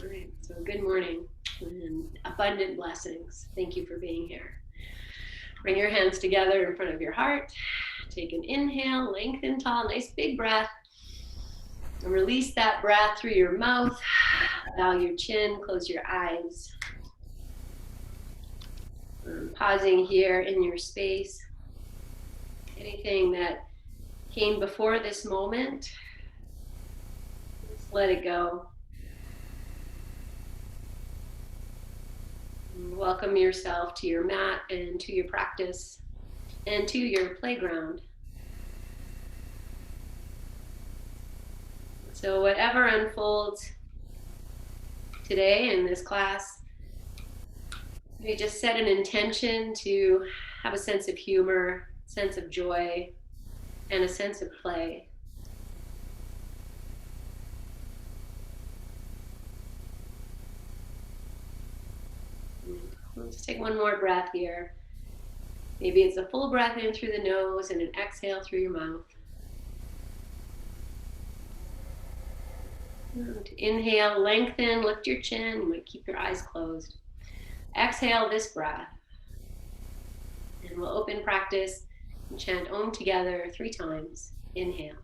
All right, so good morning and abundant blessings. Thank you for being here. Bring your hands together in front of your heart. Take an inhale, lengthen tall, nice big breath. And release that breath through your mouth. Bow your chin, close your eyes. Pausing here in your space. Anything that came before this moment, just let it go. Welcome yourself to your mat and to your practice and to your playground. So whatever unfolds today in this class, we just set an intention to have a sense of humor, sense of joy, and a sense of play. Let's take one more breath here. Maybe it's a full breath in through the nose and an exhale through your mouth. And inhale, lengthen, lift your chin. You might keep your eyes closed. Exhale this breath. And we'll open practice and chant Om together 3 times. Inhale.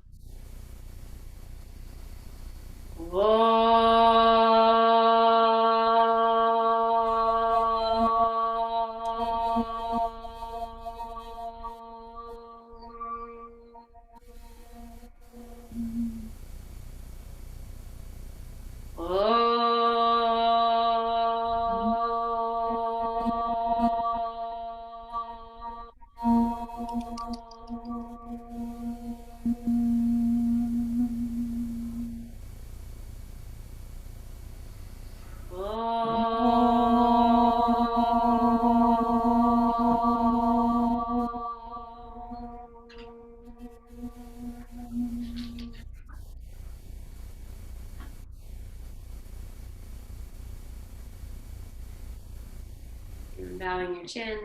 Bowing your chin.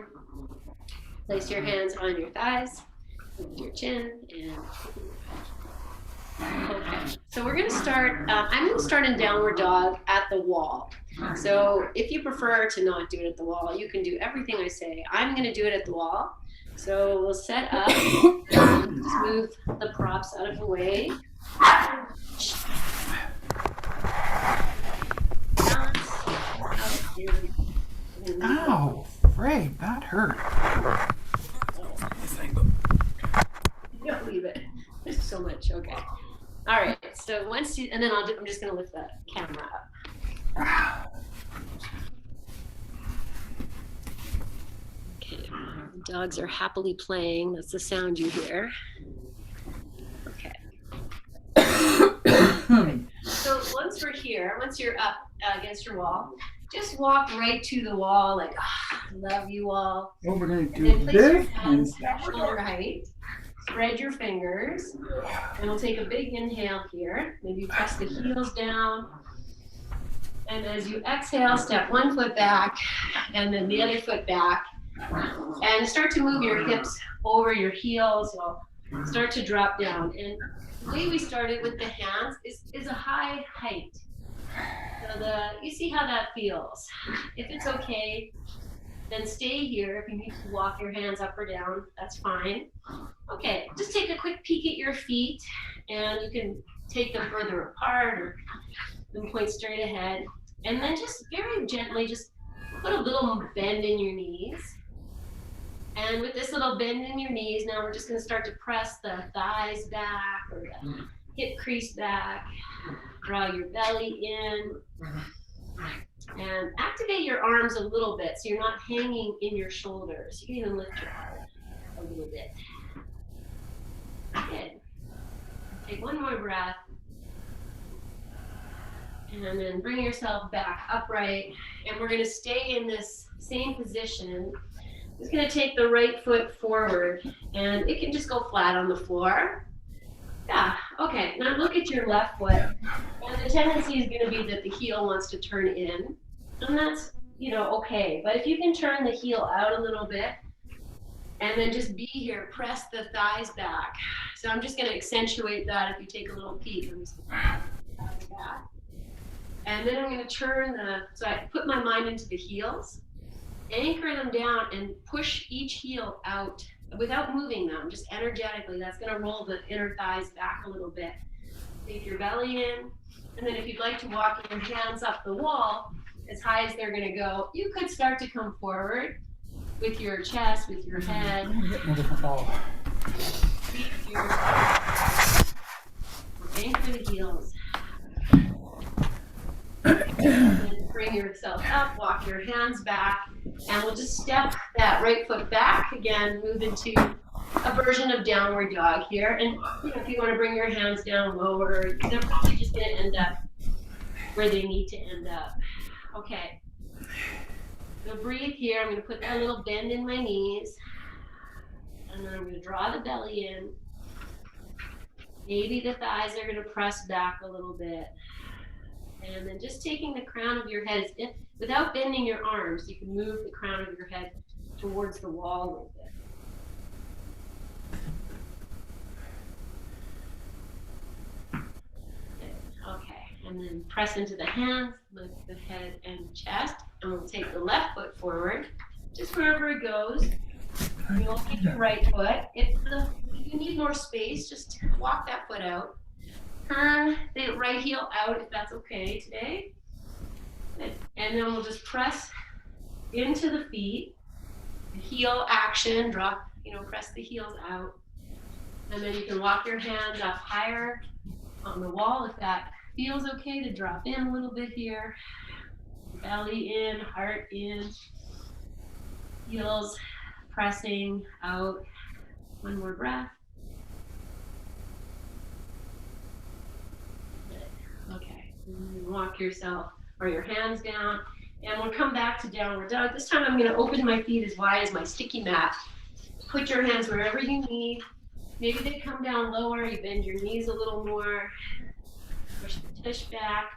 Place your hands on your thighs, lift your chin, and okay. So we're going to start, I'm going to start in downward dog at the wall. So if you prefer to not do it at the wall, you can do everything I say. I'm going to do it at the wall. So we'll set up, just move the props out of the way. Ow, Fred, that hurt. Don't leave it. There's so much. Okay. All right. So once you, and then I'm just going to lift the camera up. Okay. The dogs are happily playing. That's the sound you hear. Okay. So once we're here, once you're up against your wall, just walk right to the wall, like, I love you all. Well, we're going to And then do place your this hands and shoulder height. Spread your fingers. And we'll take a big inhale here. Maybe press the heels down. And as you exhale, step one foot back and then the other foot back. And start to move your hips over your heels. So start to drop down. And the way we started with the hands is a high height. So you see how that feels. If it's okay, then stay here. If you need to walk your hands up or down, that's fine. Okay, just take a quick peek at your feet, and you can take them further apart or then point straight ahead. And then just very gently, just put a little bend in your knees. And with this little bend in your knees, now we're just going to start to press the thighs back or the hip crease back. Draw your belly in. And activate your arms a little bit so you're not hanging in your shoulders. You can even lift your heart a little bit. Good. Take one more breath. And then bring yourself back upright. And we're going to stay in this same position. Just going to take the right foot forward. And it can just go flat on the floor. Yeah, okay. Now look at your left foot. And the tendency is going to be that the heel wants to turn in. And that's, okay. But if you can turn the heel out a little bit, and then just be here, press the thighs back. So I'm just going to accentuate that if you take a little peek. I'm just going to back. And then I'm going to turn so I put my mind into the heels, anchor them down, and push each heel out without moving them, just energetically. That's going to roll the inner thighs back a little bit. Take your belly in, and then if you'd like to walk your hands up the wall as high as they're going to go, you could start to come forward with your chest, with your head. Anchor the heels. And bring yourself up, walk your hands back, and we'll just step that right foot back again, move into a version of downward dog here. And if you want to bring your hands down lower, they're probably just going to end up where they need to end up. Okay. So breathe here. I'm going to put that little bend in my knees, and then I'm going to draw the belly in. Maybe the thighs are going to press back a little bit. And then just taking the crown of your head, without bending your arms, you can move the crown of your head towards the wall a little bit. Okay, and then press into the hands, lift the head and chest, and we'll take the left foot forward, just wherever it goes. You'll keep your right foot. If you need more space, just walk that foot out. Turn the right heel out if that's okay today. And then we'll just press into the feet. Heel action, drop, press the heels out. And then you can walk your hands up higher on the wall if that feels okay to drop in a little bit here. Belly in, heart in, heels pressing out. One more breath. Okay, walk yourself or your hands down, and we'll come back to downward dog. This time I'm going to open my feet as wide as my sticky mat. Put your hands wherever you need. Maybe they come down lower, you bend your knees a little more. Push the tush back.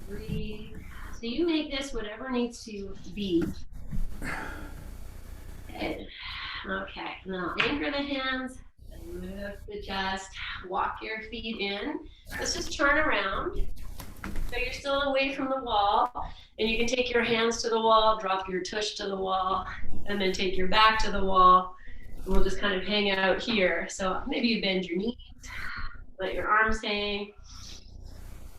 Breathe. So you make this whatever needs to be. Good. Okay, now anchor the hands. Lift the chest, walk your feet in. Let's just turn around. So you're still away from the wall, and you can take your hands to the wall, drop your tush to the wall, and then take your back to the wall. And we'll just kind of hang out here. So maybe you bend your knees, let your arms hang.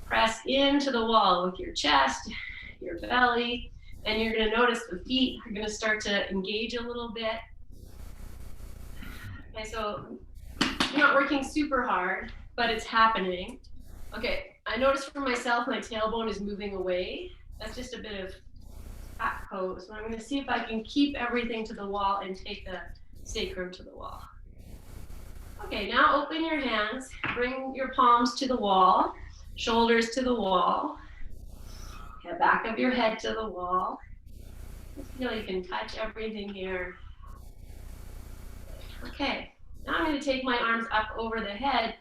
Press into the wall with your chest, your belly, and you're going to notice the feet are going to start to engage a little bit. Okay, so you're not working super hard, but it's happening. Okay, I noticed for myself my tailbone is moving away. That's just a bit of cat pose. So I'm going to see if I can keep everything to the wall and take the sacrum to the wall. Okay, now open your hands. Bring your palms to the wall, shoulders to the wall. Okay, back of your head to the wall. Just feel you can touch everything here. Okay, now I'm going to take my arms up over the head,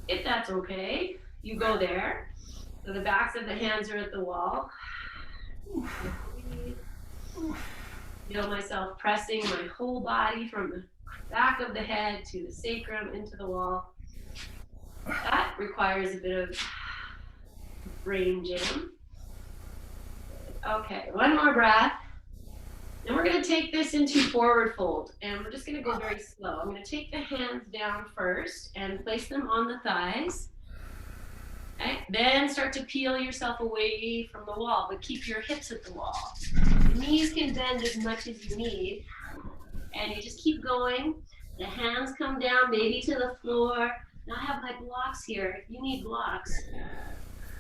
if that's okay. You go there. So the backs of the hands are at the wall. Feel myself pressing my whole body from the back of the head to the sacrum into the wall. That requires a bit of brain gym. Okay, one more breath. And we're going to take this into forward fold, and we're just going to go very slow. I'm going to take the hands down first and place them on the thighs. Okay? Then start to peel yourself away from the wall, but keep your hips at the wall. The knees can bend as much as you need, and you just keep going. The hands come down, maybe to the floor. Now I have my blocks here. If you need blocks, it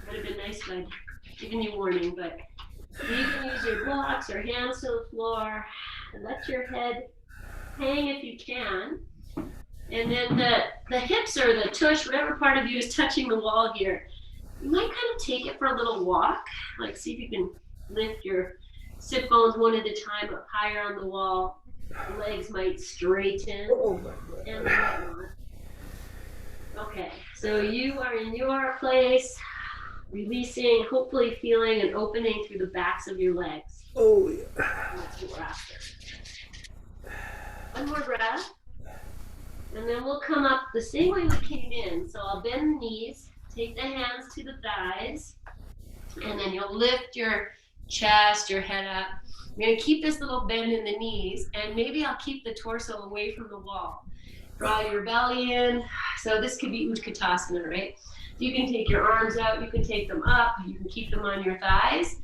would have been nice if I'd given you warning, but you can use your blocks or hands to the floor, and let your head hang if you can. And then the hips or the tush, whatever part of you is touching the wall here, you might kind of take it for a little walk. Like see if you can lift your sit bones one at a time up higher on the wall. The legs might straighten and whatnot. Okay, so you are in your place, releasing, hopefully feeling an opening through the backs of your legs. Oh, yeah. That's what we're after. One more breath. And then we'll come up the same way we came in. So I'll bend the knees, take the hands to the thighs, And then you'll lift your chest, your head up. I'm going to keep this little bend in the knees, and maybe I'll keep the torso away from the wall. Draw your belly in. So this could be Utkatasana, right? You can take your arms out, you can take them up, you can keep them on your thighs.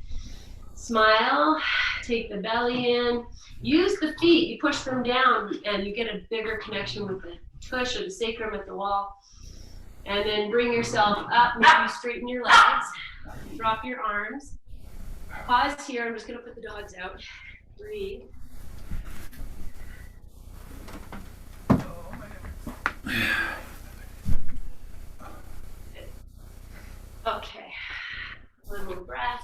Smile, take the belly in. Use the feet, you push them down, and you get a bigger connection with the tush or the sacrum at the wall. And then bring yourself up, maybe straighten your legs. Drop your arms. Pause here. I'm just going to put the dogs out. Breathe. Okay. One more breath.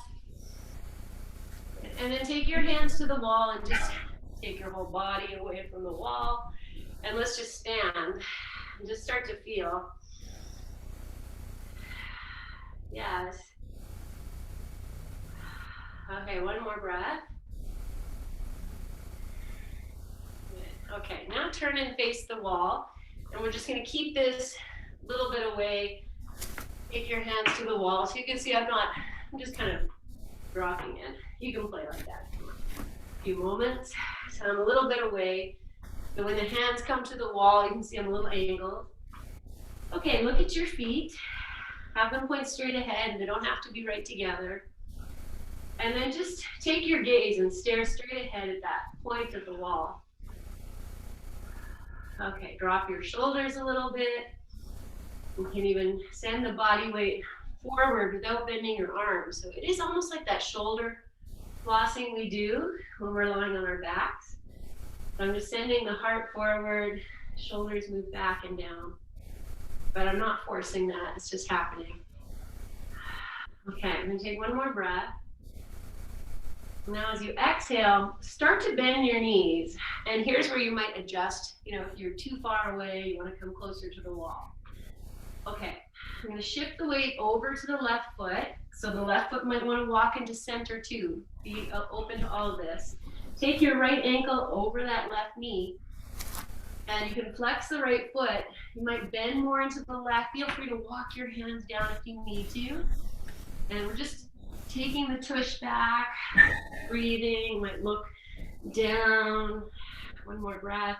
And then take your hands to the wall and just take your whole body away from the wall. And let's just stand and just start to feel. Yes. Okay, one more breath. Okay, now turn and face the wall. And we're just going to keep this a little bit away. Take your hands to the wall. So you can see I'm just kind of dropping in. You can play like that for a few moments. So I'm a little bit away. So when the hands come to the wall, you can see I'm a little angled. Okay, look at your feet. Have them point straight ahead. They don't have to be right together. And then just take your gaze and stare straight ahead at that point of the wall. Okay, drop your shoulders a little bit. You can even send the body weight forward without bending your arms. So it is almost like that shoulder flossing we do when we're lying on our backs. So I'm just sending the heart forward, shoulders move back and down. But I'm not forcing that, it's just happening. Okay, I'm gonna take one more breath. Now as you exhale, start to bend your knees. And here's where you might adjust. If you're too far away, you wanna come closer to the wall. Okay, I'm gonna shift the weight over to the left foot. So the left foot might wanna walk into center too. Be open to all of this. Take your right ankle over that left knee. And you can flex the right foot. You might bend more into the left. Feel free to walk your hands down if you need to. And we're just taking the tush back, breathing. You might look down. One more breath.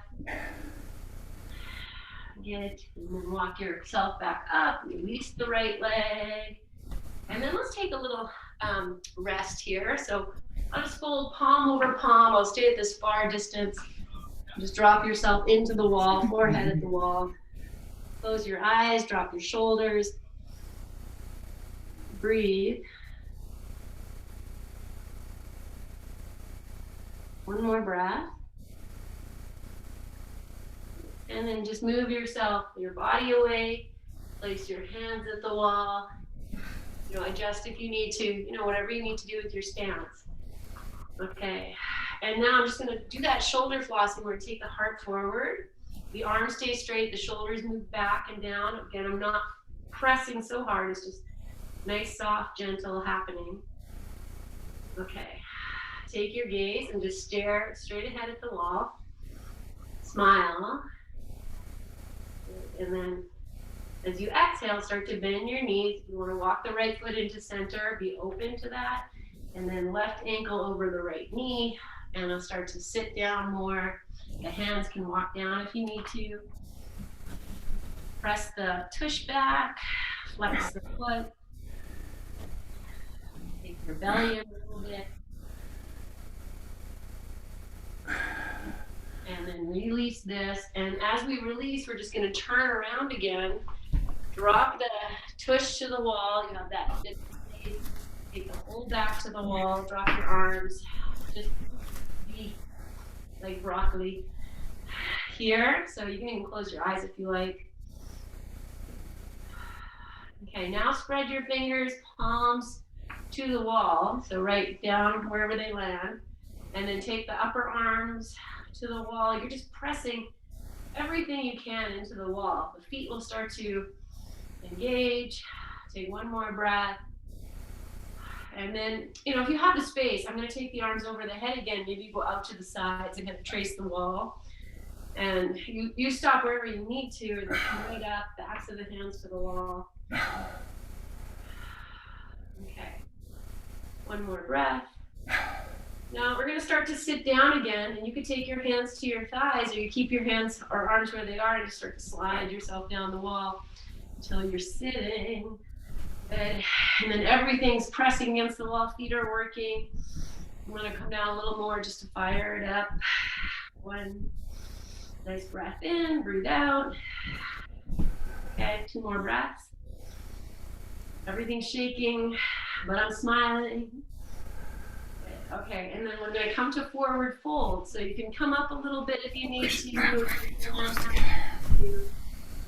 Good. And then walk yourself back up. Release the right leg. And then let's take a little rest here. So I'll just fold palm over palm. I'll stay at this far distance. Just drop yourself into the wall, forehead at the wall. Close your eyes, drop your shoulders. Breathe. One more breath. And then just move your body away. Place your hands at the wall. Adjust if you need to, whatever you need to do with your stance. Okay. And now I'm just going to do that shoulder flossing where I take the heart forward. The arms stay straight, the shoulders move back and down. Again, I'm not pressing so hard. It's just nice, soft, gentle happening. Okay. Take your gaze and just stare straight ahead at the wall. Smile. And then as you exhale, start to bend your knees. You want to walk the right foot into center. Be open to that. And then left ankle over the right knee. And I'll start to sit down more. The hands can walk down if you need to. Press the tush back. Flex the foot. Take your belly in a little bit. And then release this. And as we release, we're just going to turn around again. Drop the tush to the wall. You have that bit of space. Take the whole back to the wall. Drop your arms. Just be like broccoli here. So you can even close your eyes if you like. Okay, now spread your fingers, palms to the wall. So right down wherever they land. And then take the upper arms to the wall. You're just pressing everything you can into the wall. The feet will start to engage. Take one more breath. And then, if you have the space, I'm going to take the arms over the head again. Maybe go out to the sides and kind of trace the wall. And you stop wherever you need to. And then come right up, backs of the hands to the wall. Okay. One more breath. Now we're going to start to sit down again, and you can take your hands to your thighs, or you keep your hands or arms where they are and just start to slide yourself down the wall until you're sitting. Good. And then everything's pressing against the wall, feet are working. I'm going to come down a little more just to fire it up. One nice breath in, breathe out. Okay, 2 more breaths. Everything's shaking, but I'm smiling. Okay, and then we're going to come to forward fold. So you can come up a little bit if you need to.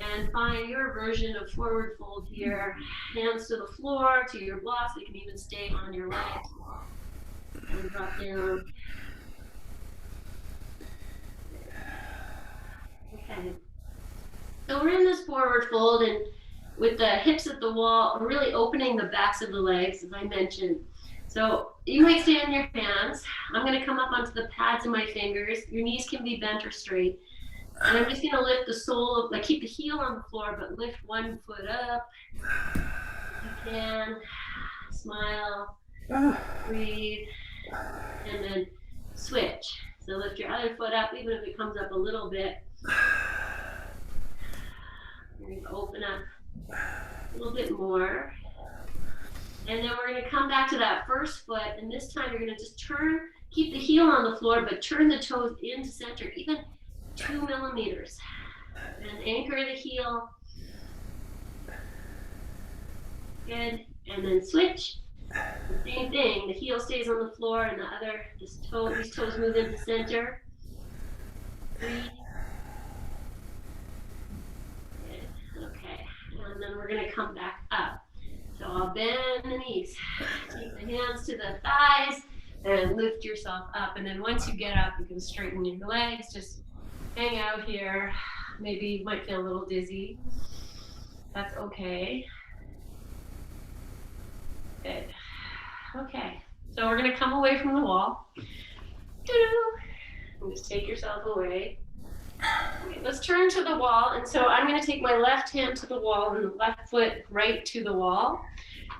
And find your version of forward fold here. Hands to the floor, to your blocks. They can even stay on your legs. And drop down. Okay. So we're in this forward fold, and with the hips at the wall, we're really opening the backs of the legs, as I mentioned. So you might stay on your hands. I'm going to come up onto the pads of my fingers. Your knees can be bent or straight. And I'm just going to lift the sole, like keep the heel on the floor, but lift one foot up. If you can, smile, breathe, and then switch. So lift your other foot up, even if it comes up a little bit. You're going to open up a little bit more. And then we're going to come back to that first foot, and this time you're going to just turn, keep the heel on the floor, but turn the toes into center, even 2 millimeters. And anchor the heel. Good. And then switch. The same thing. The heel stays on the floor, and the other, these toes move into center. 3. Good. Okay. And then we're going to come back up. So I'll bend the knees. Take the hands to the thighs and lift yourself up. And then once you get up, you can straighten your legs. Just hang out here. Maybe you might feel a little dizzy. That's okay. Good. Okay. So we're going to come away from the wall. And just take yourself away. Okay, let's turn to the wall. And so I'm going to take my left hand to the wall and the left foot right to the wall.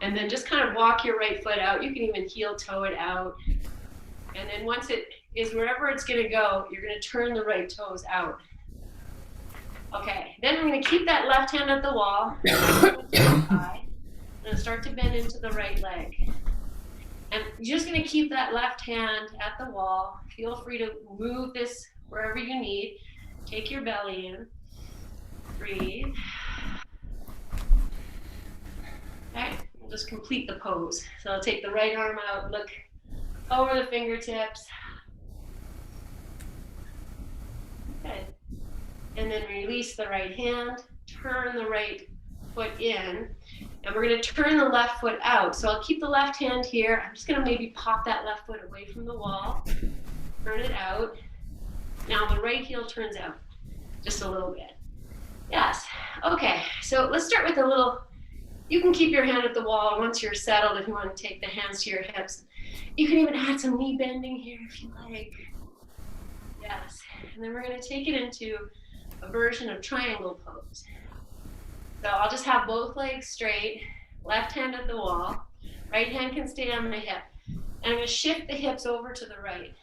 And then just kind of walk your right foot out. You can even heel toe it out. And then once it is wherever it's going to go, you're going to turn the right toes out. Okay, then I'm going to keep that left hand at the wall. I'm going to start to bend into the right leg. And you're just going to keep that left hand at the wall. Feel free to move this wherever you need. Take your belly in. Breathe. Okay, we'll just complete the pose. So I'll take the right arm out, look over the fingertips. Good. And then release the right hand, turn the right foot in, and we're going to turn the left foot out. So I'll keep the left hand here. I'm just going to maybe pop that left foot away from the wall, turn it out. Now the right heel turns out just a little bit. Yes. Okay, so let's start with a little, you can keep your hand at the wall once you're settled if you want to take the hands to your hips. You can even add some knee bending here if you like. Yes. And then we're going to take it into a version of triangle pose. So I'll just have both legs straight, left hand at the wall, right hand can stay on my hip. And I'm going to shift the hips over to the right.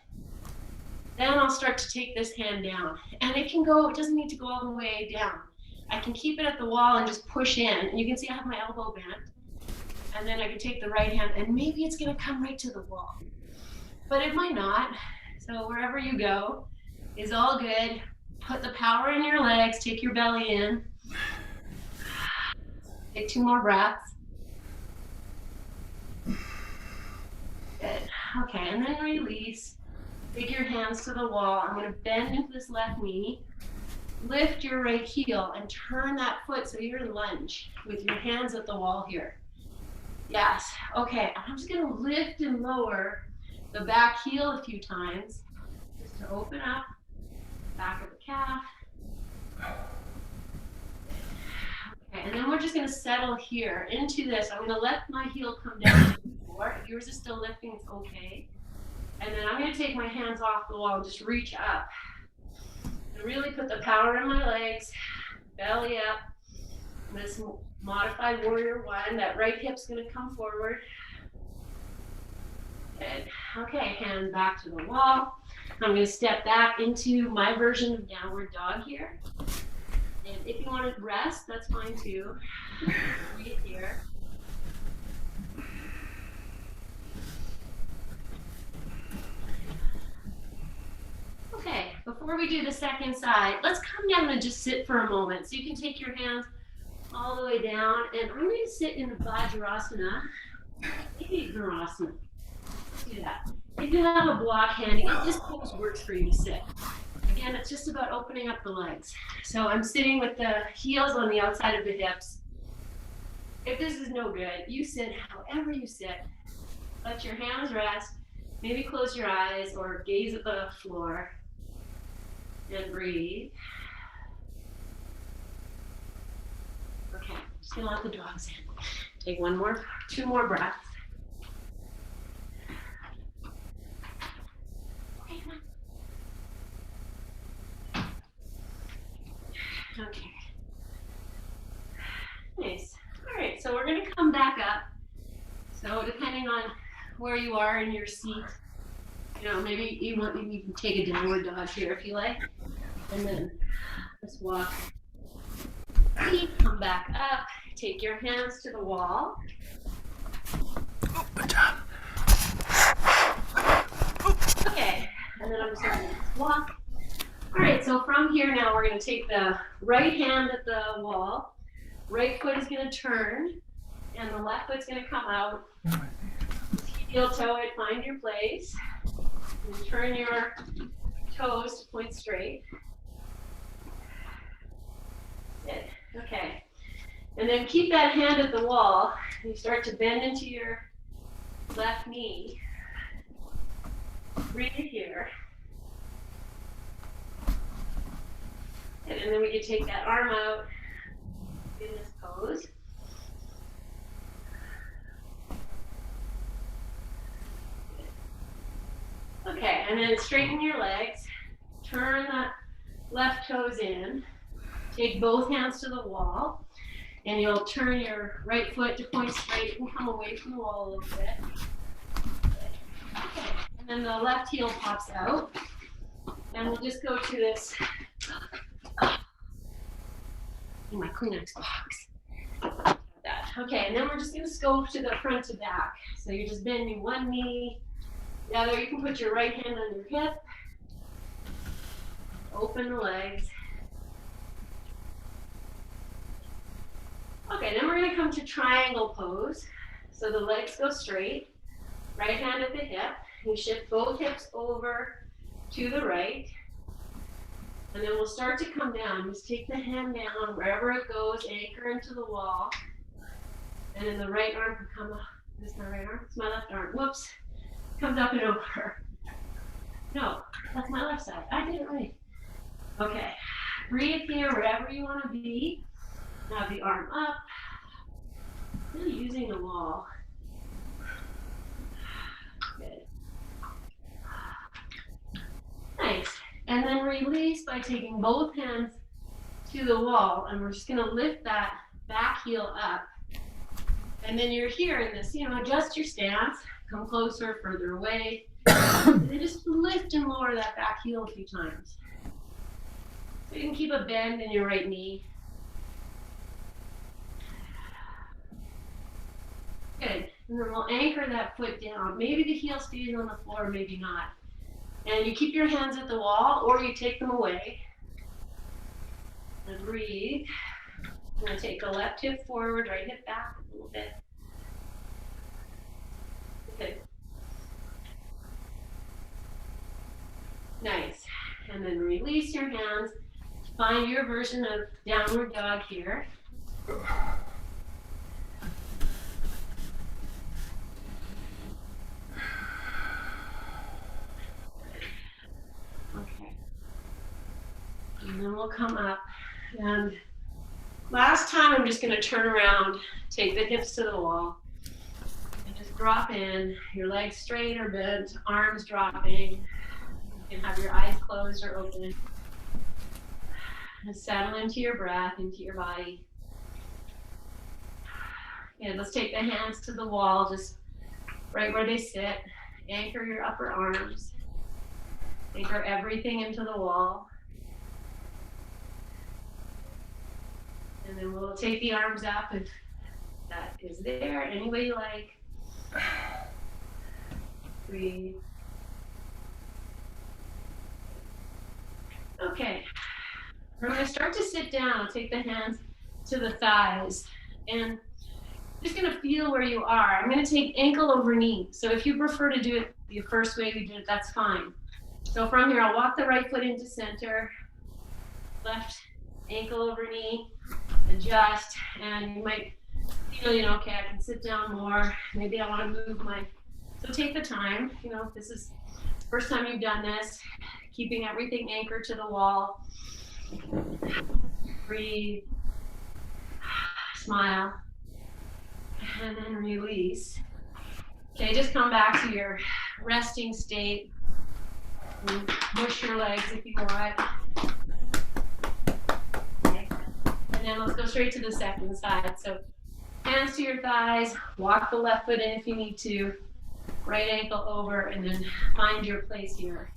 Then I'll start to take this hand down. And it can go, it doesn't need to go all the way down. I can keep it at the wall and just push in. And you can see I have my elbow bent. And then I can take the right hand and maybe it's going to come right to the wall. But it might not. So wherever you go is all good. Put the power in your legs, take your belly in. Take 2 more breaths. Good. Okay, and then release. Take your hands to the wall. I'm going to bend into this left knee. Lift your right heel and turn that foot so you're in lunge with your hands at the wall here. Yes. Okay, I'm just going to lift and lower the back heel a few times just to open up back of the calf. Okay, and then we're just going to settle here into this. I'm going to let my heel come down to the floor. If yours is still lifting, it's okay. And then I'm going to take my hands off the wall and just reach up. And really put the power in my legs, belly up. This modified warrior one, that right hip's going to come forward. Good. Okay, hand back to the wall. I'm going to step back into my version of downward dog here. And if you want to rest, that's fine too. Breathe here. Okay, before we do the second side, let's come down and just sit for a moment. So you can take your hands all the way down, and I'm going to sit in Vajrasana, maybe Virasana. Let's do that. If you have a block handy, this pose works for you to sit. Again, it's just about opening up the legs. So I'm sitting with the heels on the outside of the hips. If this is no good, you sit however you sit. Let your hands rest. Maybe close your eyes or gaze at the floor and breathe. Okay, just gonna let the dogs in. Take two more breaths. Okay, come on. Okay. Nice. All right, so we're gonna come back up. So depending on where you are in your seat, maybe you can take a downward dog here if you like. And then just walk. Come back up. Take your hands to the wall. Oh, good job. Okay, and then I'm just going to walk. All right, so from here now, we're going to take the right hand at the wall. Right foot is going to turn, and the left foot's going to come out. Heel toe it, find your place. And turn your toes to point straight. Good. Okay. And then keep that hand at the wall. You start to bend into your left knee. Breathe here. And then we can take that arm out in this pose. Okay, and then straighten your legs. Turn the left toes in. Take both hands to the wall. And you'll turn your right foot to point straight and come away from the wall a little bit. Okay, and then the left heel pops out. And we'll just go to this. In my Kleenex box. Okay, and then we're just going to go to the front to back. So you're just bending one knee. The other, you can put your right hand on your hip. Open the legs. Okay, then we're going to come to triangle pose. So the legs go straight. Right hand at the hip. You shift both hips over to the right. And then we'll start to come down. Just take the hand down wherever it goes, anchor into the wall. And then the right arm can come up. This is my right arm. It's my left arm. Whoops. Comes up and over. No, that's my left side. I did it right. Okay. Breathe here wherever you want to be. Have the arm up. Really using the wall. Good. Nice. And then release by taking both hands to the wall. And we're just going to lift that back heel up. And then you're here in this, adjust your stance. Come closer, further away. And then just lift and lower that back heel a few times. So you can keep a bend in your right knee. Good. And then we'll anchor that foot down. Maybe the heel stays on the floor, maybe not. And you keep your hands at the wall or you take them away. And breathe. I'm going to take the left hip forward, right hip back a little bit. Good. Nice. And then release your hands. Find your version of downward dog here. Okay. And then we'll come up. And last time, I'm just going to turn around, take the hips to the wall, and just drop in. Your legs straight or bent, arms dropping. You can have your eyes closed or open. And settle into your breath, into your body. And let's take the hands to the wall, just right where they sit. Anchor your upper arms. Anchor everything into the wall. And then we'll take the arms up if that is there, any way you like. Breathe. Okay. We're going to start to sit down. Take the hands to the thighs. And just going to feel where you are. I'm going to take ankle over knee. So if you prefer to do it the first way we did it, that's fine. So from here, I'll walk the right foot into center. Left ankle over knee. Adjust. And you might feel, okay, I can sit down more. Maybe I want to move my... So take the time. If this is the first time you've done this, keeping everything anchored to the wall. Breathe. Smile. And then release. Okay, just come back to your resting state. And push your legs if you want. Okay. And then let's go straight to the second side. So hands to your thighs, walk the left foot in if you need to, right ankle over, and then find your place here.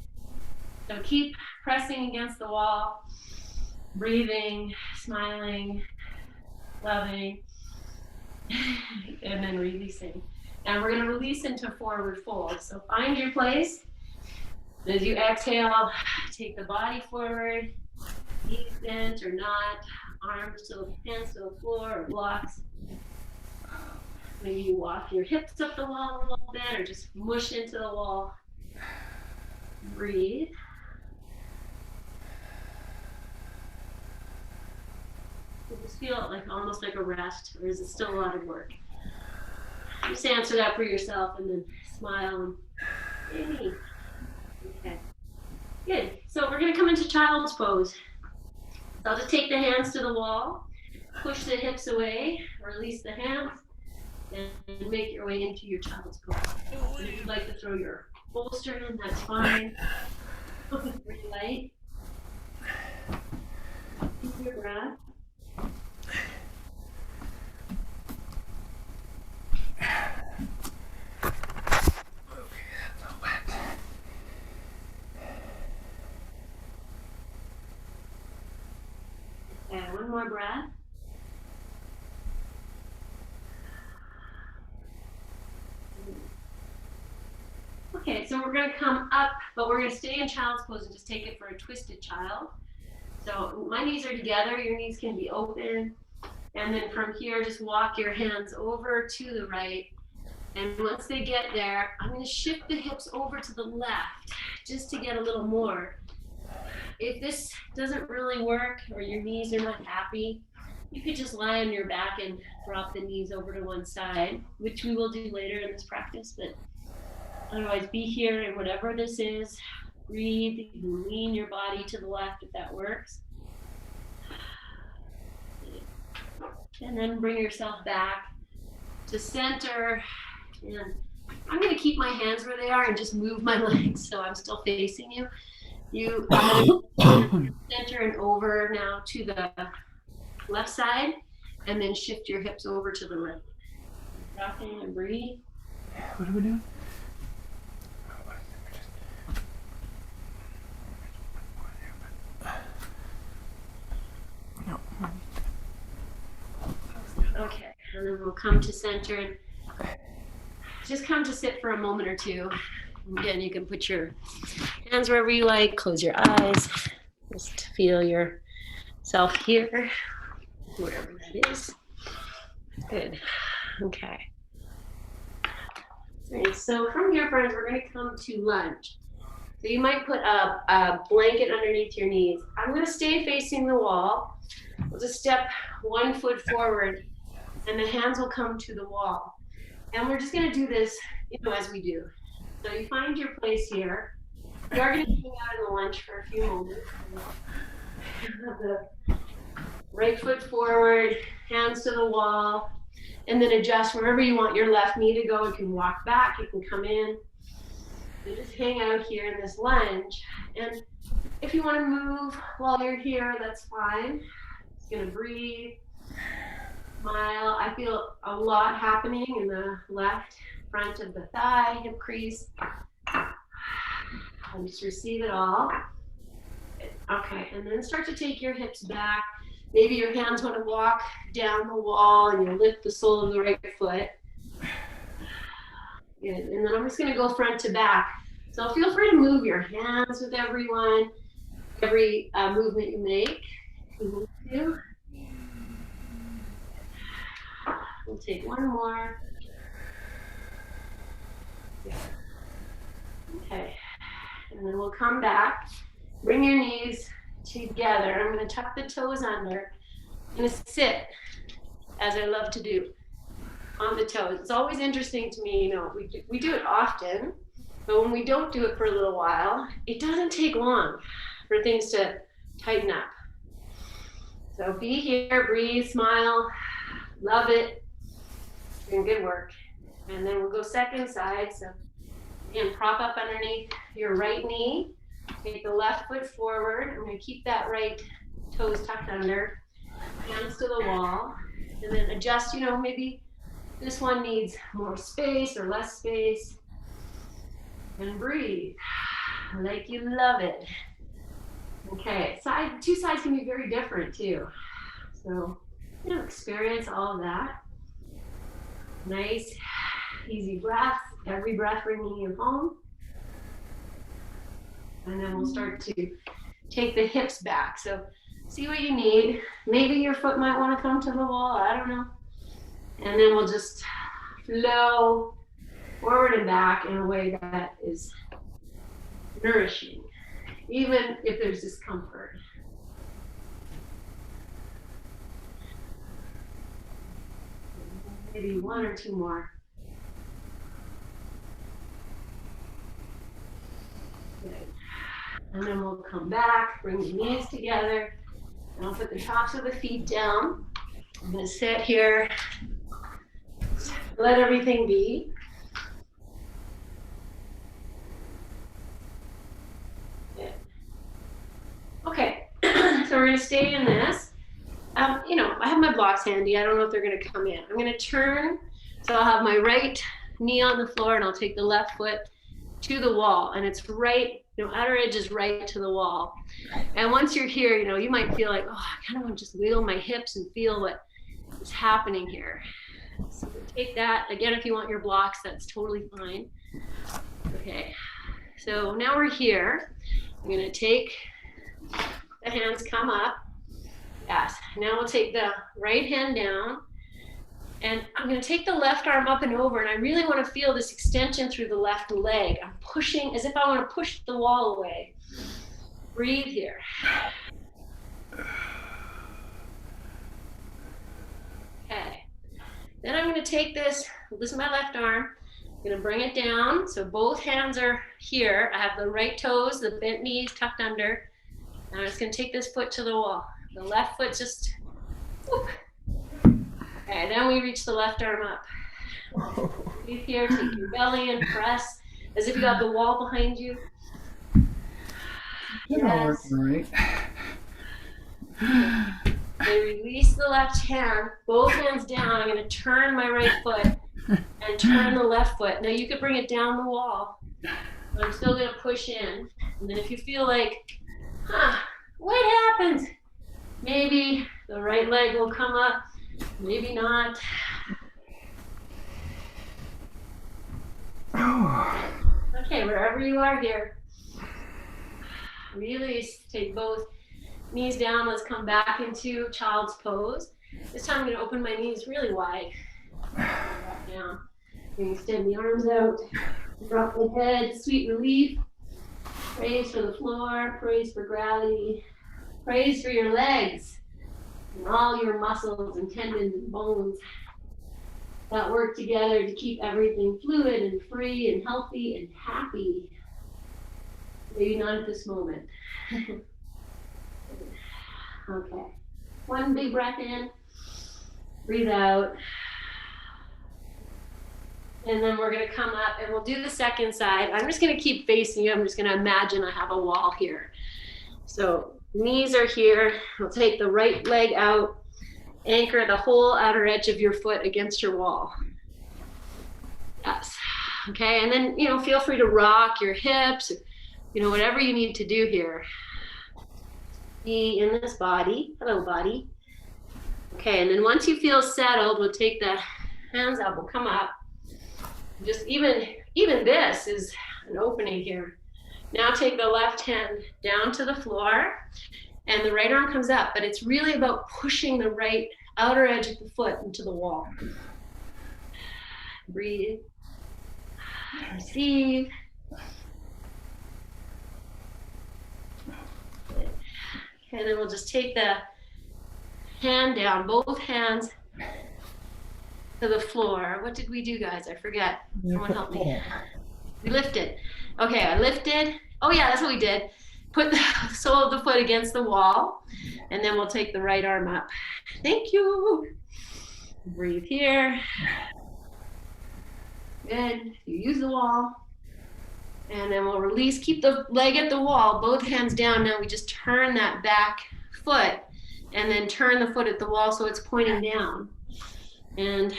So keep pressing against the wall, breathing, smiling, loving, and then releasing. And we're going to release into forward fold. So find your place. As you exhale, take the body forward, knees bent or not, arms to the hands to the floor or blocks. Maybe you walk your hips up the wall a little bit or just mush into the wall. Breathe. Just feel like almost like a rest, or is it still a lot of work? Just answer that for yourself and then smile and hey. Okay. Good. So we're going to come into child's pose. So I'll just take the hands to the wall, push the hips away, release the hands, and make your way into your child's pose. And if you'd like to throw your bolster in, that's fine. Pretty light. Keep your breath. And one more breath. Okay, so we're going to come up, but we're going to stay in child's pose and just take it for a twisted child. So my knees are together, your knees can be open. And then from here, just walk your hands over to the right. And once they get there, I'm going to shift the hips over to the left just to get a little more. If this doesn't really work or your knees are not happy, you could just lie on your back and drop the knees over to one side, which we will do later in this practice. But otherwise, be here and whatever this is, breathe. You can lean your body to the left if that works. And then bring yourself back to center. And I'm going to keep my hands where they are and just move my legs so I'm still facing you. I'm going to center and over now to the left side, and then shift your hips over to the right. Drop in and breathe. What are we doing? Okay, and then we'll come to center and just come to sit for a moment or two. Again, you can put your hands wherever you like, close your eyes, just feel yourself here, wherever that is. Good. Okay. All right, so from here, friends, we're going to come to lunge. So you might put a blanket underneath your knees. I'm going to stay facing the wall. We'll just step 1 foot forward, and the hands will come to the wall. And we're just going to do this, as we do. So you find your place here. You are going to hang out in the lunge for a few moments. Have the right foot forward, hands to the wall, and then adjust wherever you want your left knee to go. You can walk back, you can come in. So just hang out here in this lunge. And if you want to move while you're here, that's fine. Just going to breathe, smile. I feel a lot happening in the left front of the thigh, hip crease. And just receive it all. Okay, and then start to take your hips back. Maybe your hands want to walk down the wall and you lift the sole of the right foot. Good. And then I'm just going to go front to back. So feel free to move your hands with every movement you make. If you need to. We'll take one more. Yeah. Okay. And then we'll come back. Bring your knees together. I'm going to tuck the toes under. I'm going to sit, as I love to do, on the toes. It's always interesting to me, we do it often, but when we don't do it for a little while, it doesn't take long for things to tighten up. So be here, breathe, smile, love it. Doing good work. And then we'll go second side. So again, prop up underneath your right knee. Take the left foot forward. I'm going to keep that right toes tucked under. Hands to the wall. And then adjust, maybe this one needs more space or less space. And breathe like you love it. Okay, two sides can be very different too. So, experience all of that. Nice, easy breath. Every breath bringing you home. And then we'll start to take the hips back. So see what you need. Maybe your foot might want to come to the wall. I don't know. And then we'll just flow forward and back in a way that is nourishing, even if there's discomfort. Maybe one or two more. Good. And then we'll come back, bring the knees together, and I'll put the tops of the feet down. I'm going to sit here, let everything be. Good. Okay, so we're going to stay in this. I have my blocks handy. I don't know if they're going to come in. I'm going to turn, so I'll have my right knee on the floor, and I'll take the left foot to the wall, and it's right, outer edge is right to the wall. And once you're here, you might feel like, I kind of want to just wiggle my hips and feel what is happening here. So take that. Again, if you want your blocks, that's totally fine. Okay, so now we're here. I'm going to take the hands, come up. Yes, now we'll take the right hand down. And I'm going to take the left arm up and over, and I really want to feel this extension through the left leg. I'm pushing as if I want to push the wall away. Breathe here. Okay. Then I'm going to take this is my left arm. I'm going to bring it down. So both hands are here. I have the right toes, the bent knees tucked under. And I'm just going to take this foot to the wall. The left foot just, whoop. Okay, then we reach the left arm up. Breathe here, take your belly and press as if you have the wall behind you. Yes. Right. Then release the left hand, both hands down. I'm going to turn my right foot and turn the left foot. Now you could bring it down the wall, but I'm still going to push in. And then if you feel like, what happened? Maybe the right leg will come up. Maybe not. Okay, wherever you are here, release. Take both knees down. Let's come back into child's pose. This time I'm going to open my knees really wide. Back down. You can extend the arms out. Drop the head. Sweet relief. Praise for the floor. Praise for gravity. Praise for your legs. And all your muscles and tendons and bones that work together to keep everything fluid and free and healthy and happy. Maybe not at this moment. Okay. One big breath in. Breathe out. And then we're going to come up and we'll do the second side. I'm just going to keep facing you. I'm just going to imagine I have a wall here. So knees are here. We'll take the right leg out. Anchor the whole outer edge of your foot against your wall. Yes. Okay, and then, feel free to rock your hips, whatever you need to do here. Be in this body. Hello, body. Okay, and then once you feel settled, we'll take the hands up, we'll come up. Just even this is an opening here. Now take the left hand down to the floor, and the right arm comes up, but it's really about pushing the right outer edge of the foot into the wall. Breathe. Receive. Okay, then we'll just take the hand down, both hands to the floor. What did we do, guys? I forget. Someone help me. We lifted. Okay, I lifted. Oh yeah, that's what we did. Put the sole of the foot against the wall, and then we'll take the right arm up. Thank you. Breathe here. Good. You use the wall. And then we'll release. Keep the leg at the wall, both hands down. Now we just turn that back foot and then turn the foot at the wall so it's pointing down. And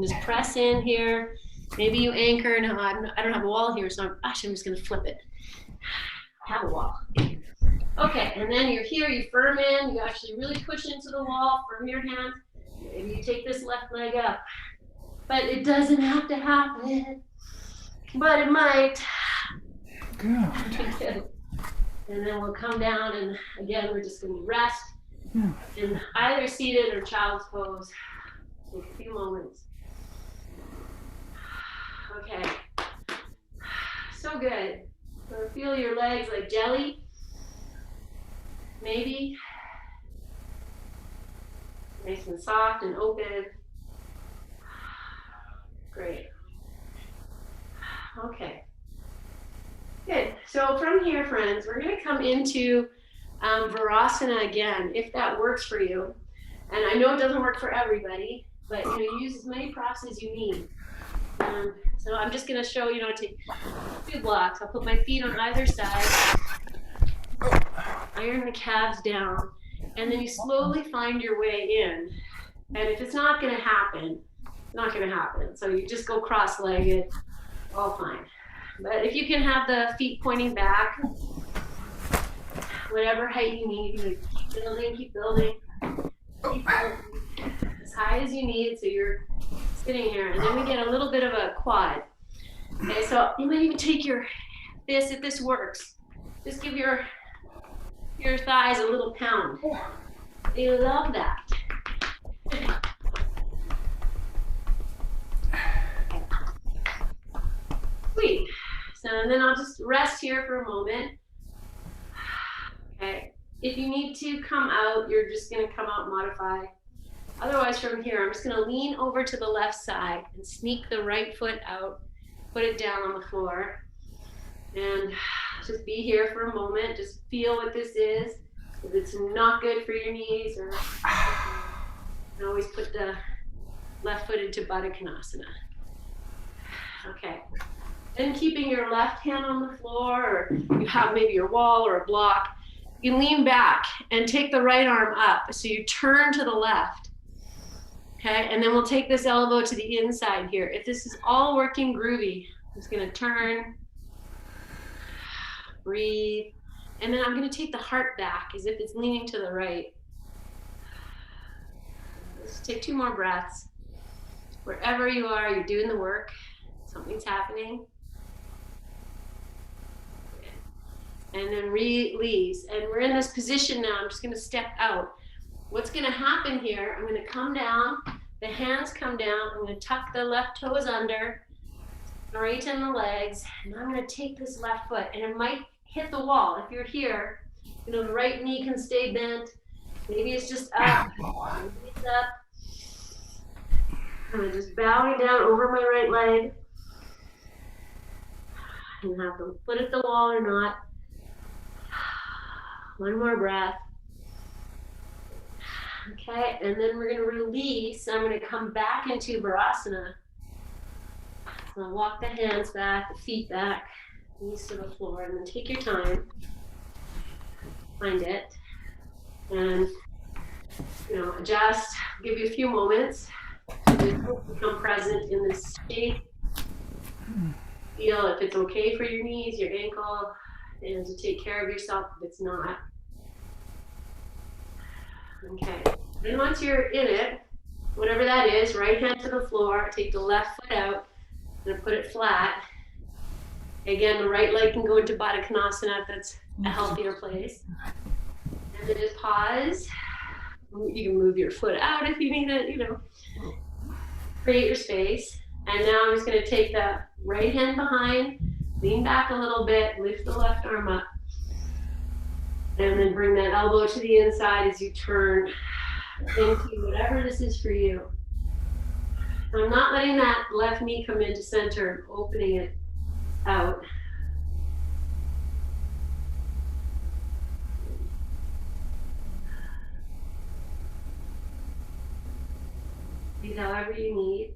just press in here. Maybe you anchor. No, I don't have a wall here, so I'm just going to flip it. Have a wall. Okay, and then you're here, you firm in, you actually really push into the wall, firm your hands. Maybe you take this left leg up. But it doesn't have to happen. But it might. Good. And then we'll come down, and again, we're just going to rest in either seated or child's pose. Take a few moments. Okay. So good. So feel your legs like jelly. Maybe. Nice and soft and open. Great. Okay. Good. So from here, friends, we're going to come into Virasana again, if that works for you. And I know it doesn't work for everybody, but use as many props as you need. So I'm just going to show, take 2 blocks. I'll put my feet on either side, iron the calves down, and then you slowly find your way in. And if it's not going to happen, it's not going to happen. So you just go cross-legged, all fine. But if you can have the feet pointing back, whatever height you need, keep building as high as you need, so you're sitting here. And then we get a little bit of a quad. Okay, so you might even take if this works, just give your thighs a little pound. They love that. Sweet. So and then I'll just rest here for a moment. Okay. If you need to come out, you're just going to come out and modify. Otherwise, from here, I'm just going to lean over to the left side and sneak the right foot out, put it down on the floor, and just be here for a moment. Just feel what this is. If it's not good for your knees, or you can always put the left foot into Baddha Konasana. Okay. And keeping your left hand on the floor, or you have maybe your wall or a block, you lean back and take the right arm up. So you turn to the left. Okay, and then we'll take this elbow to the inside here. If this is all working groovy, I'm just gonna turn, breathe, and then I'm gonna take the heart back as if it's leaning to the right. Let's take 2 more breaths. Wherever you are, you're doing the work. Something's happening. And then release. And we're in this position now. I'm just going to step out. What's going to happen here, I'm going to come down. The hands come down. I'm going to tuck the left toes under, straighten the legs. And I'm going to take this left foot. And it might hit the wall. If you're here, the right knee can stay bent. Maybe it's just up. Maybe it's up. I'm just bowing down over my right leg. And have the foot at the wall or not. 1 more breath. Okay, and then we're going to release. I'm going to come back into Virasana. So I'll walk the hands back, the feet back, knees to the floor, and then take your time. Find it. And, adjust. Give you a few moments to become present in this state. Feel if it's okay for your knees, your ankle, and to take care of yourself if it's not. Okay, then once you're in it, whatever that is, right hand to the floor, take the left foot out and put it flat. Again, the right leg can go into Baddha Konasana if that's a healthier place. And then just pause. You can move your foot out if you need it, you know. Create your space. And now I'm just going to take the right hand behind, lean back a little bit, lift the left arm up, and then bring that elbow to the inside as you turn into whatever this is for you. I'm not letting that left knee come into center, opening it out. Breathe however you need.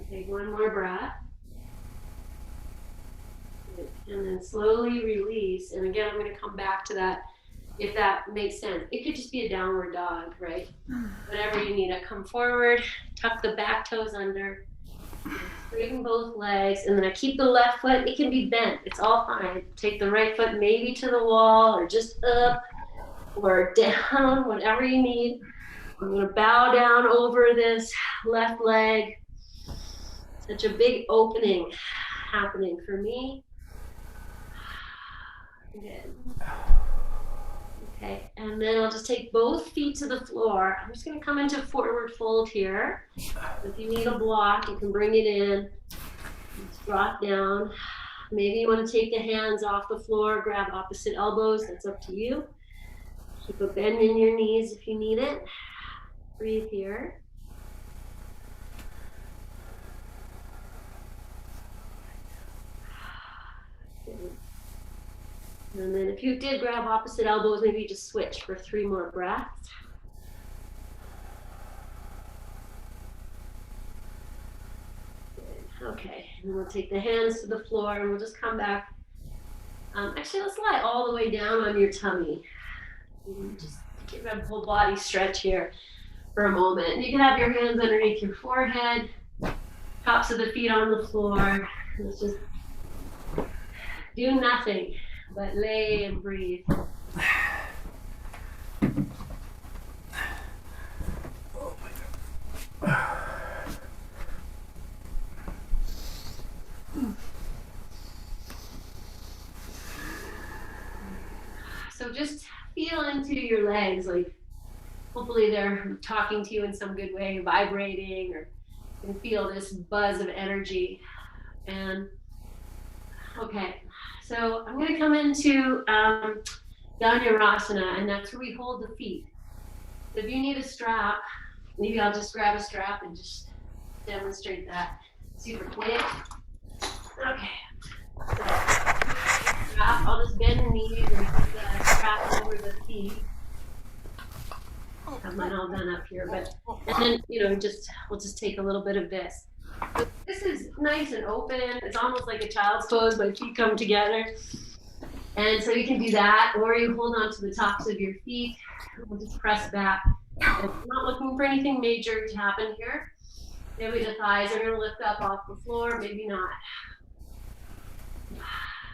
Take one more breath. And then slowly release. And again, I'm going to come back to that if that makes sense. It could just be a downward dog, right? Whatever you need. Come forward, tuck the back toes under, straighten both legs, and then I keep the left foot. It can be bent. It's all fine. Take the right foot maybe to the wall or just up or down, whatever you need. I'm going to bow down over this left leg. Such a big opening happening for me. Good. Okay, and then I'll just take both feet to the floor. I'm just going to come into forward fold here. If you need a block, you can bring it in. Just drop down. Maybe you want to take the hands off the floor, grab opposite elbows. That's up to you. Keep a bend in your knees if you need it. Breathe here. And then if you did grab opposite elbows, maybe you just switch for 3 more breaths. Good. Okay, and we'll take the hands to the floor and we'll just come back. Actually, let's lie all the way down on your tummy. Just give a whole body stretch here for a moment. You can have your hands underneath your forehead, tops of the feet on the floor. Let's just do nothing but lay and breathe. So just feel into your legs, like hopefully they're talking to you in some good way, vibrating, or you can feel this buzz of energy. And okay, so I'm going to come into Dhanurasana, and that's where we hold the feet. So if you need a strap, maybe I'll just grab a strap and just demonstrate that super quick. Okay. So, strap, I'll just bend the knees and put the strap over the feet. I have mine all done up here, but and then we'll just take a little bit of this. So this is nice and open. It's almost like a child's pose. My feet come together, and so you can do that, or you hold on to the tops of your feet. We'll just press back. I'm not looking for anything major to happen here. Maybe the thighs are going to lift up off the floor, maybe not.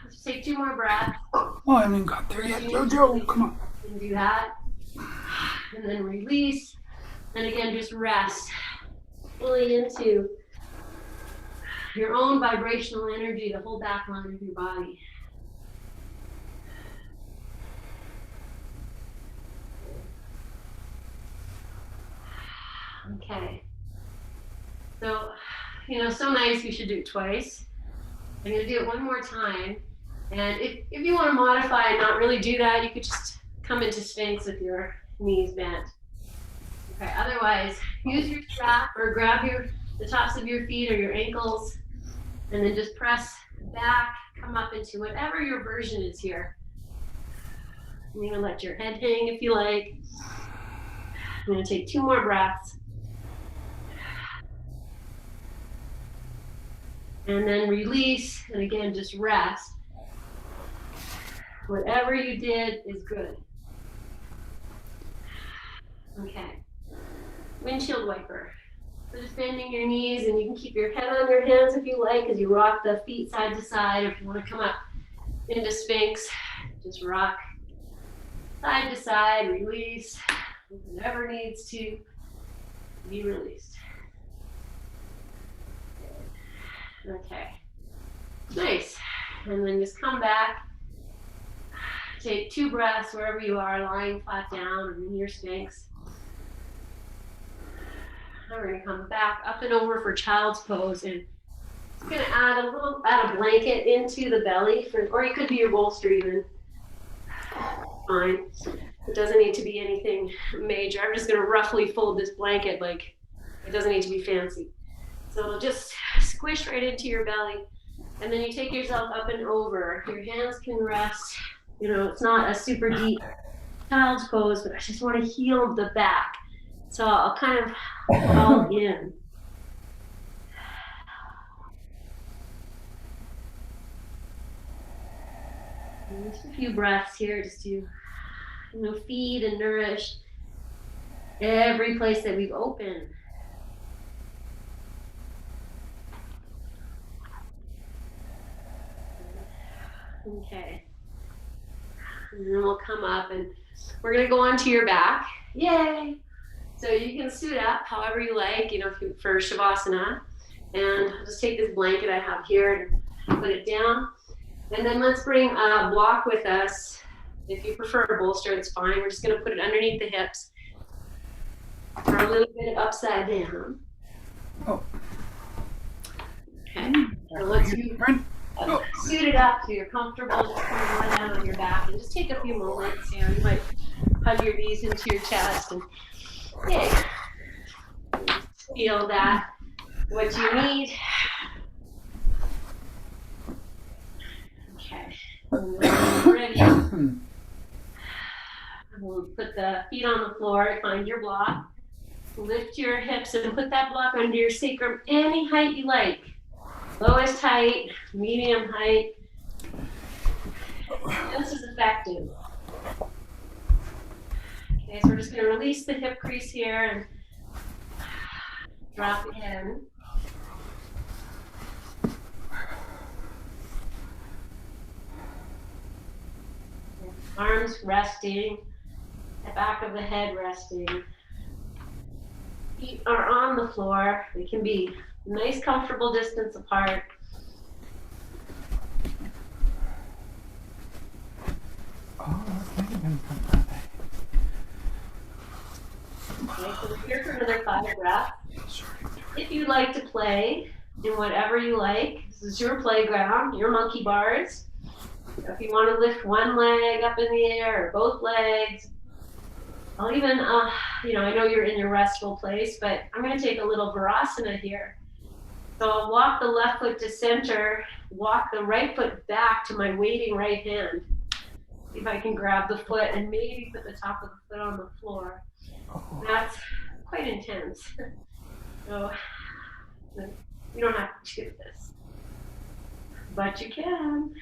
Let's take 2 more breaths. Oh, I haven't got there yet, Jojo. Come on. And do that. And then release. And again, just rest fully into your own vibrational energy, the whole back line of your body. Okay. So, so nice, we should do it twice. I'm going to do it one more time. And if you want to modify and not really do that, you could just come into Sphinx with your knees bent. Okay, otherwise, use your strap or grab the tops of your feet or your ankles, and then just press back, come up into whatever your version is here. You can let your head hang if you like. I'm going to take 2 more breaths. And then release, and again, just rest. Whatever you did is good. Okay. Windshield wiper. So just bending your knees, and you can keep your head on your hands if you like, as you rock the feet side to side. If you want to come up into Sphinx, just rock side to side, release whatever needs to be released. Okay, nice. And then just come back. Take 2 breaths wherever you are, lying flat down or in your Sphinx. Now we're going to come back up and over for child's pose, and it's going to add a blanket into the belly, or it could be your bolster even. Fine. It doesn't need to be anything major. I'm just going to roughly fold this blanket, like it doesn't need to be fancy. So it'll just squish right into your belly, and then you take yourself up and over. Your hands can rest. You know, it's not a super deep child's pose, but I just want to heal the back. So I'll kind of fall in. And just a few breaths here, just to feed and nourish every place that we've opened. Okay. And then we'll come up, and we're going to go onto your back. Yay! So you can suit up however you like, for Shavasana. And I'll just take this blanket I have here and put it down. And then let's bring a block with us. If you prefer a bolster, it's fine. We're just going to put it underneath the hips for a little bit upside down. Oh. Okay. So let's suit it up so you're comfortable. Just kind of lie down on your back and just take a few moments. You might hug your knees into your chest and feel that what you need. Okay. And when you're ready, we'll put the feet on the floor, find your block, lift your hips and put that block under your sacrum any height you like. Lowest height, medium height. This is effective. Okay, so we're just going to release the hip crease here and drop it in. Arms resting, the back of the head resting. Feet are on the floor. They can be a nice, comfortable distance apart. Okay, so we're here for another 5 breaths. If you'd like to play, do whatever you like. This is your playground, your monkey bars. If you want to lift one leg up in the air or both legs, I'll even, I know you're in your restful place, but I'm going to take a little Virasana here. So I'll walk the left foot to center, walk the right foot back to my waiting right hand. See if I can grab the foot and maybe put the top of the foot on the floor. That's quite intense. So you don't have to do this, but you can.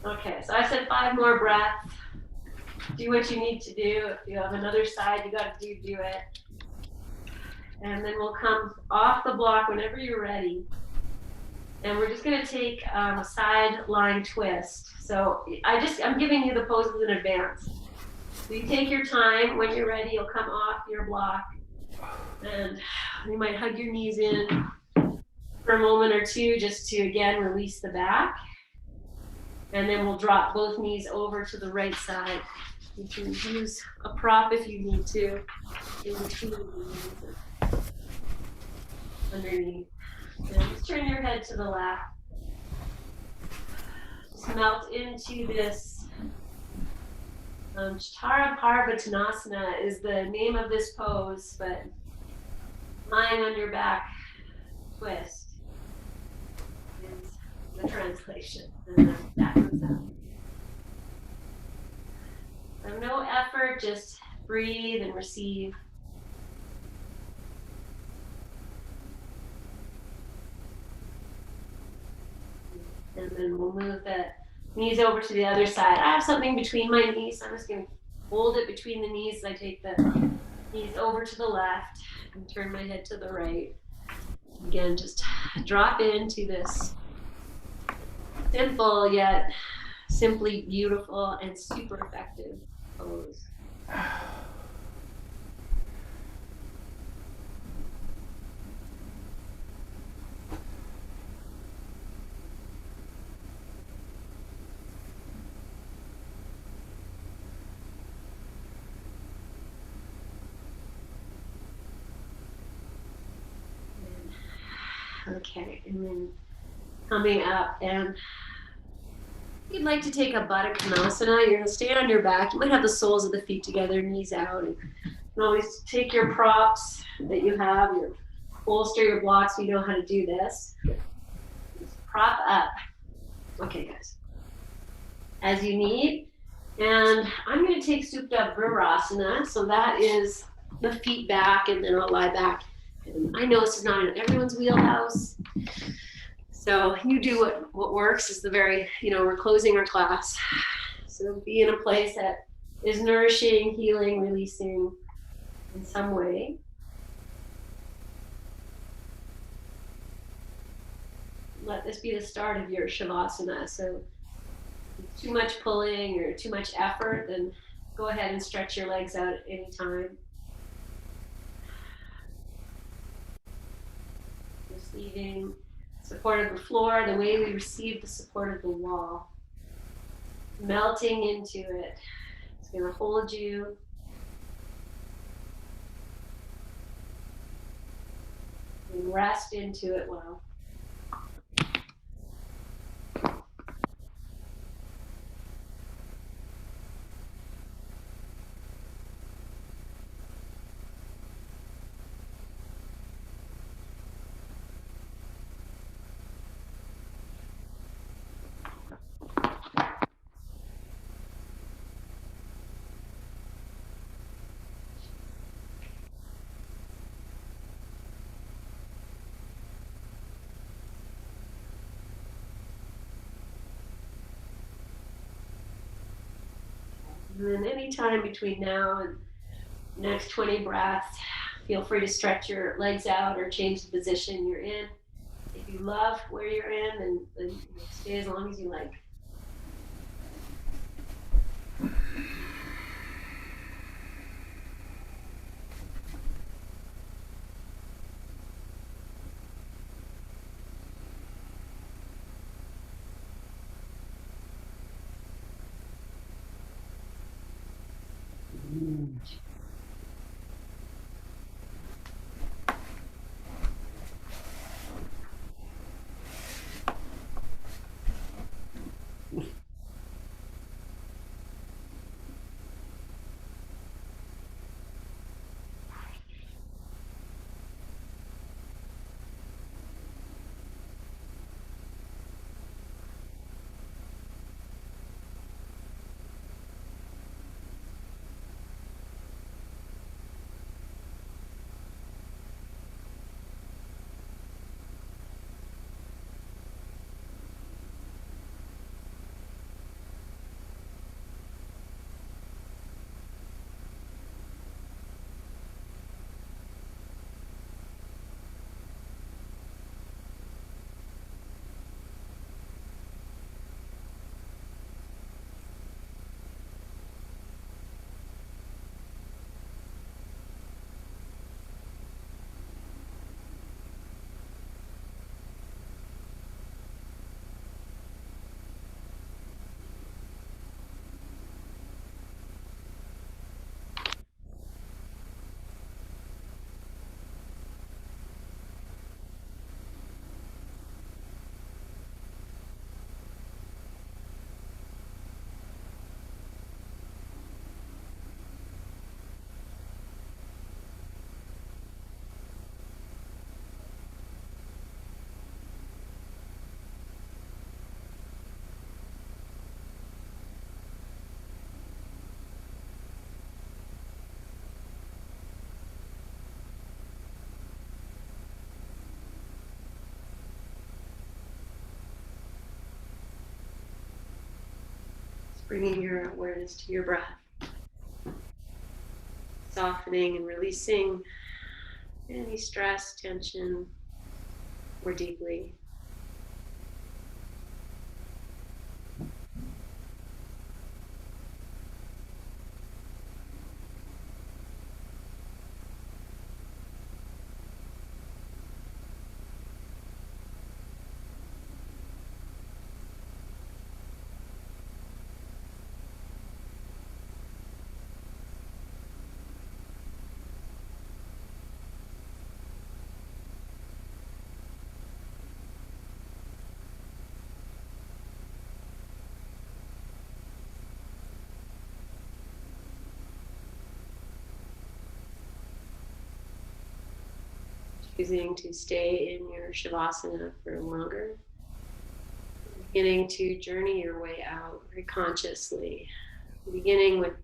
Okay, so I said 5 more breaths. Do what you need to do. If you have another side you got to do it. And then we'll come off the block whenever you're ready. And we're just going to take a side lying twist. So I'm giving you the poses in advance. So you take your time. When you're ready, you'll come off your block. And you might hug your knees in for a moment or two just to, again, release the back. And then we'll drop both knees over to the right side. You can use a prop if you need to in between the knees underneath. And just turn your head to the left. Just melt into this. Chattara Parvattanasana is the name of this pose, but lying on your back twist is the translation. And then that comes out. So no effort, just breathe and receive. And then we'll move the knees over to the other side. I have something between my knees, so I'm just going to hold it between the knees as I take the Knees over to the left and turn my head to the right. Again, just drop into this simple yet simply beautiful and super effective pose. Okay, and then coming up, and you'd like to take a Baddha Konasana. You're gonna stay on your back. You might have the soles of the feet together, knees out. And you can always take your props that you have, your bolster, your blocks, so you know how to do this. Just prop up. Okay, guys. As you need. And I'm gonna take Supta Virasana. So that is the feet back, and then I'll lie back. And I know this is not in everyone's wheelhouse. So you do what works is the very, we're closing our class. So be in a place that is nourishing, healing, releasing in some way. Let this be the start of your Shavasana. So if too much pulling or too much effort, then go ahead and stretch your legs out at any time. Just leaving support of the floor the way we receive the support of the wall. Melting into it. It's going to hold you. And rest into it well. And then any time between now and next 20 breaths, feel free to stretch your legs out or change the position you're in. If you love where you're in, then stay as long as you like. Bringing your awareness to your breath. softening and releasing any stress, tension more deeply. Choosing to stay in your Shavasana for longer. Beginning to journey your way out very consciously. Beginning with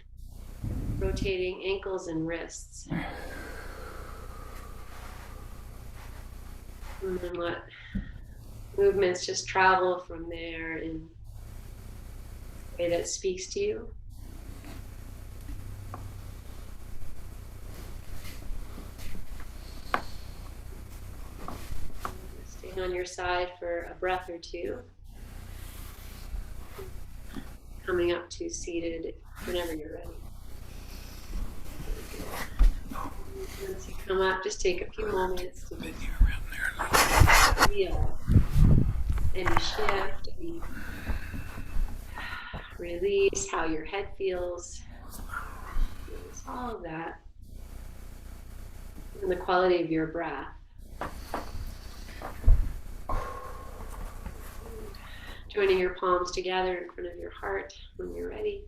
rotating ankles and wrists. And then let movements just travel from there in a way that speaks to you. Staying on your side for a breath or two. Coming up to seated whenever you're ready. Once you come up, just take a few moments to feel any shift, any release, how your head feels, all of that, and the quality of your breath. Joining your palms together in front of your heart when you're ready.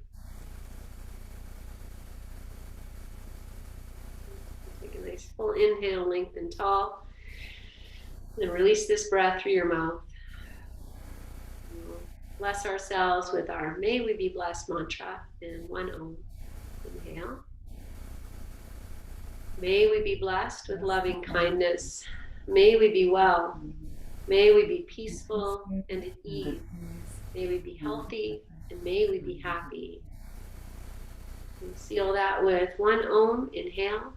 Take a nice full inhale, lengthen tall. Then release this breath through your mouth. We'll bless ourselves with our May We Be Blessed mantra and one Om. Inhale. May we be blessed with loving kindness. May we be well. May we be peaceful and at ease. May we be healthy and may we be happy. And seal that with one Om. Inhale.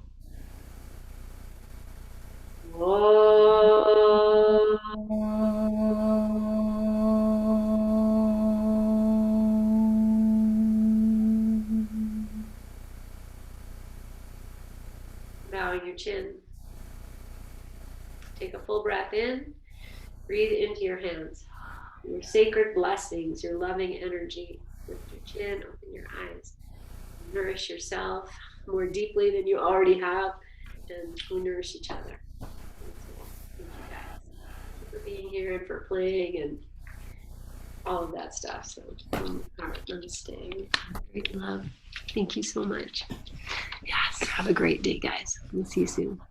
Bowing your chin. Take a full breath in. Breathe into your hands. Your sacred blessings, your loving energy. Lift your chin, open your eyes. Nourish yourself more deeply than you already have, and we nourish each other. So, thank you guys for being here and for playing and all of that stuff. So, all right, namaste. Great love. Thank you so much. Yes, have a great day, guys. We'll see you soon.